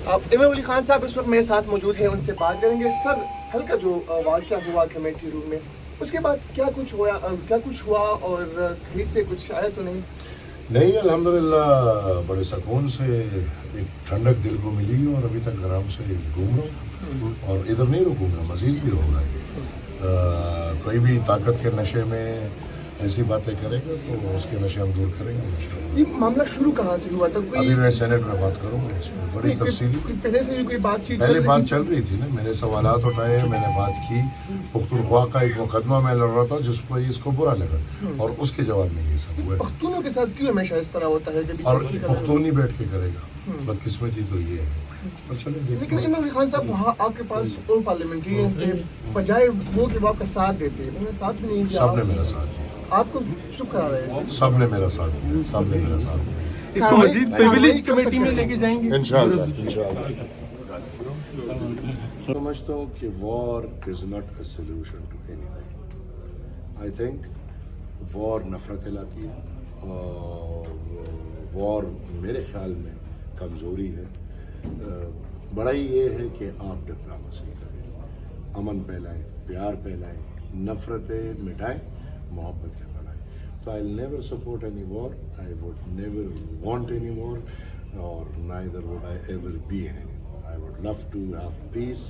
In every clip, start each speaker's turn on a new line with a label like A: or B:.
A: इमाम अली खान साहब इस वक्त मेरे साथ मौजूद हैं, उनसे बात करेंगे। सर, कल का जो वाक़या हुआ कमेटी रूम में, उसके बाद क्या कुछ हुआ और कहीं से कुछ आया तो नहीं?
B: नहीं, अल्हम्दुलिल्लाह बड़े सुकून से एक ठंडक दिल को मिली और अभी तक आराम से घूम रहा हूँ और इधर नहीं रुकूंगा, मज़ीद भी होगा। कोई भी ताकत के नशे में ऐसी बातें करेगा तो उसके नशे हम दूर करेंगे इंशाअल्लाह।
A: ये मामला शुरू कहाँ से हुआ था?
B: अभी मैं सेनेट में बात करूँगा इसमें बड़ी तफसीली।
A: पहले से भी कोई बातचीत
B: पहले बात चल रही थी ना, मैंने सवालात उठाए, मैंने बात की। पुख्तूनख्वा का एक मुकदमा मैं लड़ रहा था जिसको इसको बुरा लगा और उसके जवाब में ये सब हुआ।
A: पख्तूनों के साथ क्यों हमेशा इस तरह होता है? जब
B: और पुख्तून ही बैठ के करेगा, बदकिस्मती तो ये है। और चलो
A: लेकिन इमाम अली खान साहब, वहाँ आपके पास और पार्लियामेंट्रियंस थे, बजाय वो कि वो आपका साथ देते, उन्होंने साथ भी नहीं दिया।
B: सबने मेरा साथ दिया,
A: आपको शुभ करा रहे थे।
B: सबने मेरा साथ दिया, सबने मेरा साथ दिया।
C: इसको मजीद प्रिविलेज कमेटी में लेके जाएंगे
B: इंशाअल्लाह इंशाअल्लाह। समझता हूँ कि war is not a solution to anything. I think war नफरत लाती है और वॉर मेरे ख्याल में कमज़ोरी है। बड़ाई ये है कि आप डिप्लोमेसी करें, अमन फैलाएं, प्यार फैलाएं, नफरतें मिटाएं, मोहब्बतें बढ़ाएं। तो I never support any war, I would never want any war और neither would I ever be in any war. I would love to have peace.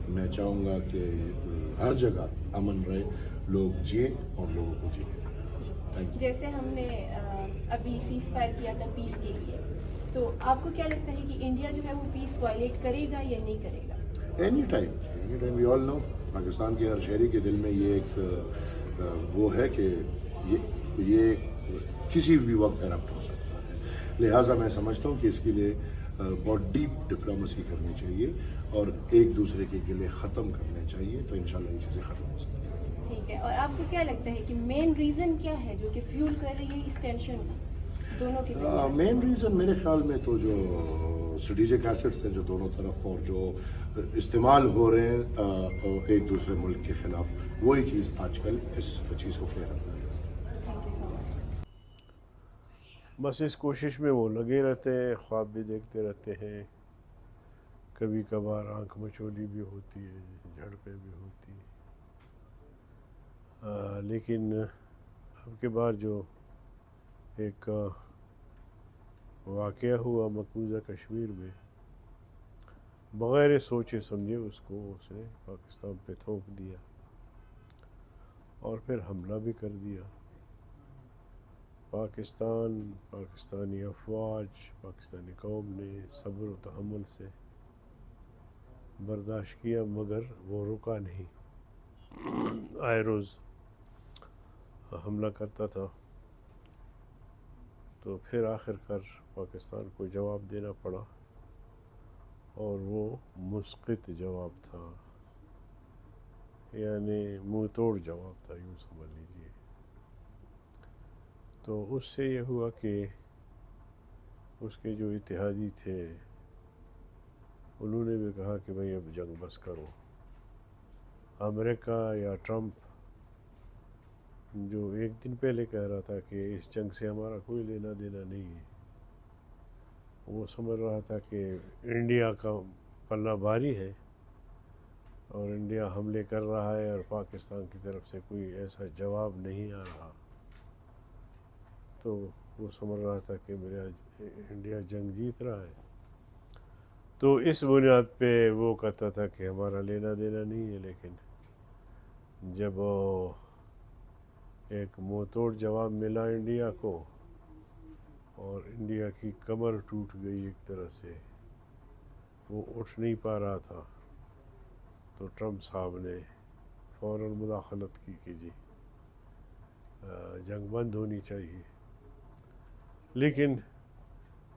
B: मैं चाहूँगा कि हर जगह अमन रहे, लोग जिए और लोगों को जिए।
D: जैसे हमने अभी सीज फायर किया था पीस के लिए, तो आपको क्या लगता है कि इंडिया जो है वो पीस वायलेट करेगा या नहीं करेगा?
B: Any time we all know, Pakistan के हर शहरी के दिल में ये एक वो है कि ये किसी भी वक्त करप्ट हो सकता है। लिहाजा मैं समझता हूँ कि इसके लिए बहुत डीप डिप्लोमेसी करनी चाहिए और एक दूसरे के गिले ख़त्म करने चाहिए, तो इंशाल्लाह ये चीज़ें ख़त्म हो सकती हैं।
D: ठीक है, और आपको क्या लगता है कि मेन रीज़न क्या है जो कि फ्यूल कर रही है इस टेंशन को दोनों के?
B: मेन रीज़न मेरे ख्याल में तो जो स्ट्रेटेजिक एसेट्स हैं जो दोनों तरफ और जो इस्तेमाल हो रहे हैं एक दूसरे मुल्क के ख़िलाफ़, वही चीज़ आजकल इस चीज़ को फ्लेयर अप कर रही है।
D: Thank you so much.
E: बस इस कोशिश में वो लगे रहते हैं, ख्वाब भी देखते रहते हैं, कभी कभार आंख मचोली भी होती है, झड़पें भी होती हैं, लेकिन अब के बाद जो एक वाक़या हुआ मकबूजा कश्मीर में, बग़ैर सोचे समझे उसने पाकिस्तान पे थोप दिया और फिर हमला भी कर दिया। पाकिस्तानी अफवाज, पाकिस्तानी कौम ने सब्र व तहम्मुल से बर्दाश्त किया, मगर वो रुका नहीं। आए रोज़ हमला करता था, तो फिर आखिरकार पाकिस्तान को जवाब देना पड़ा और वो मुस्कित जवाब था, यानी मुँह तोड़ जवाब था, यूँ समझ लीजिए। तो उससे ये हुआ कि उसके जो इत्तेहादी थे उन्होंने भी कहा कि भाई अब जंग बस करो। अमेरिका या ट्रंप जो एक दिन पहले कह रहा था कि इस जंग से हमारा कोई लेना देना नहीं है, वो समझ रहा था कि इंडिया का पल्ला भारी है और इंडिया हमले कर रहा है और पाकिस्तान की तरफ से कोई ऐसा जवाब नहीं आ रहा, तो वो समझ रहा था कि मेरा इंडिया जंग जीत रहा है। तो इस बुनियाद पे वो कहता था कि हमारा लेना देना नहीं है, लेकिन जब एक मुँह तोड़ जवाब मिला इंडिया को और इंडिया की कमर टूट गई एक तरह से, वो उठ नहीं पा रहा था, तो ट्रंप साहब ने फ़ौरन मुदाखलत की कि जी जंग बंद होनी चाहिए। लेकिन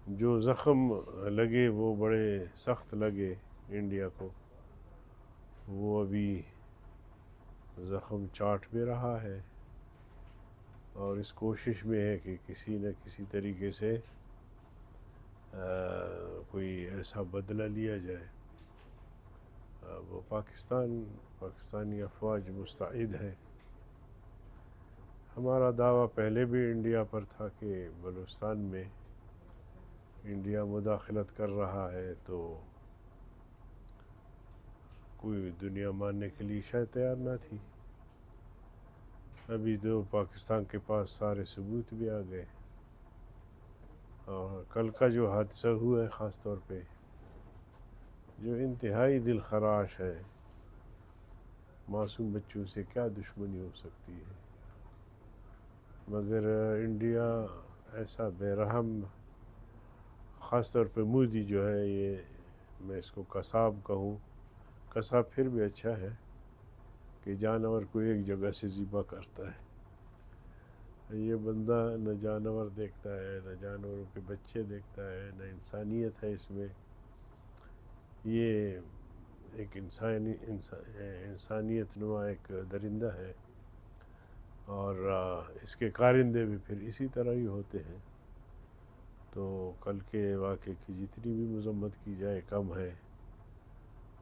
E: जो ज़ख़म लगे वो बड़े सख्त लगे इंडिया को, वो अभी ज़ख़म चाट भी रहा है और इस कोशिश में है कि किसी न किसी तरीके से कोई ऐसा बदला लिया जाए। वो पाकिस्तानी अफवाज मुस्तैद है। हमारा दावा पहले भी इंडिया पर था कि बलूचिस्तान में इंडिया मुदाखलत कर रहा है तो پوری دنیا ماننے کے لیے شاید تیار نہ تھی. ابھی تو پاکستان کے پاس سارے ثبوت بھی آ گئے. اور کل کا جو حادثہ ہوا ہے خاص طور پہ جو انتہائی دل خراش ہے، معصوم بچوں سے کیا دشمنی ہو سکتی ہے، مگر انڈیا ایسا بے رحم، خاص طور پہ مودی جو ہے، یہ میں اس کو قصاب کہوں، قصاب پھر بھی اچھا ہے کہ جانور کو ایک جگہ سے ذبح کرتا ہے. یہ بندہ نہ جانور دیکھتا ہے، نہ جانوروں کے بچے دیکھتا ہے، نہ انسانیت ہے اس میں. یہ ایک انسانیت نما ایک درندہ ہے، اور اس کے کارندے بھی پھر اسی طرح ہی ہوتے ہیں. تو کل کے واقعے کی جتنی بھی مذمت کی جائے کم ہے،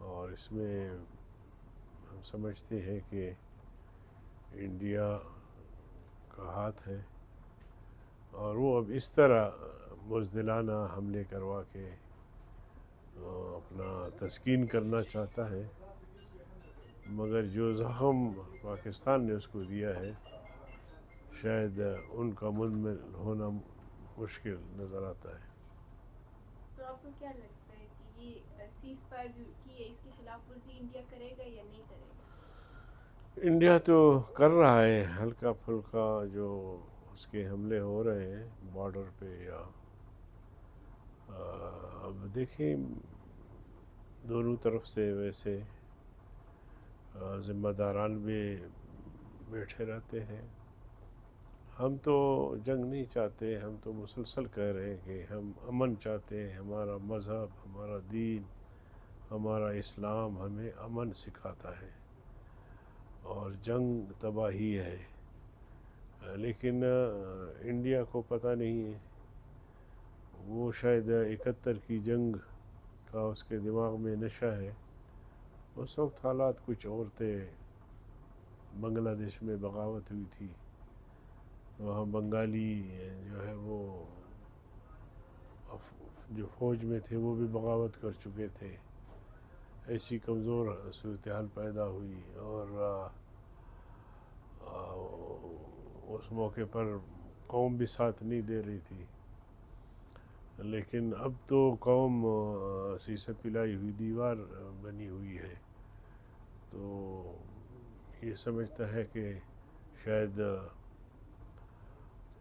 E: اور اس میں ہم سمجھتے ہیں کہ انڈیا کا ہاتھ ہے، اور وہ اب اس طرح بزدلانہ حملے کروا کے اپنا تسکین کرنا چاہتا ہے. مگر جو زخم پاکستان نے اس کو دیا ہے، شاید ان کا منمل ہونا مشکل نظر آتا ہے.
D: تو آپ کو کیا لگتا ہے کہ یہ سیز فائر جو کی ہے اس کی خلاف ورزی انڈیا کرے گا یا نہیں کرے گا؟
E: انڈیا تو کر رہا ہے ہلکا پھلکا، جو اس کے حملے ہو رہے ہیں بارڈر پہ، یا اب دیکھیں دونوں طرف سے ویسے ذمہ داران بھی بیٹھے رہتے ہیں. ہم تو جنگ نہیں چاہتے، ہم تو مسلسل کہہ رہے ہیں کہ ہم امن چاہتے ہیں. ہمارا مذہب، ہمارا دین، ہمارا اسلام ہمیں امن سکھاتا ہے، اور جنگ تباہی ہے. لیکن انڈیا کو پتہ نہیں ہے، وہ شاید 71 کی جنگ کا اس کے دماغ میں نشہ ہے. اس وقت حالات کچھ اور تھے. بنگلہ دیش میں بغاوت ہوئی تھی، وہاں بنگالی جو ہے وہ جو فوج میں تھے وہ بھی بغاوت کر چکے تھے. ایسی کمزور صورتحال پیدا ہوئی، اور اس موقع پر قوم بھی ساتھ نہیں دے رہی تھی. لیکن اب تو قوم سیسہ پلائی ہوئی دیوار بنی ہوئی ہے. تو یہ سمجھتا ہے کہ شاید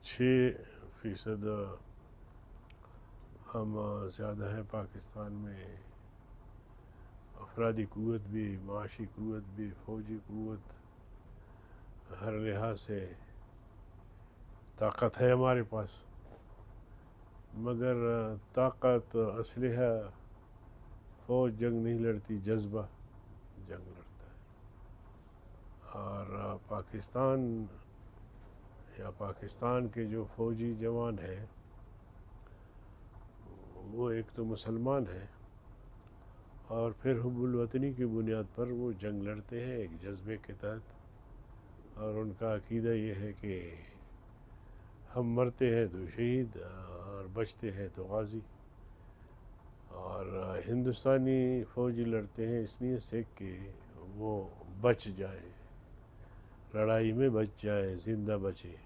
E: 6% ہم زیادہ ہیں پاکستان میں. افرادی قوت بھی، معاشی قوت بھی، فوجی قوت، ہر لحاظ سے طاقت ہے ہمارے پاس. مگر طاقت، اسلحہ، فوج جنگ نہیں لڑتی، جذبہ جنگ لڑتا ہے. اور پاکستان کے جو فوجی جوان ہیں وہ ایک تو مسلمان ہیں، اور پھر حب الوطنی کی بنیاد پر وہ جنگ لڑتے ہیں ایک جذبے کے تحت. اور ان کا عقیدہ یہ ہے کہ ہم مرتے ہیں تو شہید، اور بچتے ہیں تو غازی. اور ہندوستانی فوجی لڑتے ہیں اس لیے سے کہ وہ بچ جائیں، لڑائی میں بچ جائیں، زندہ بچیں.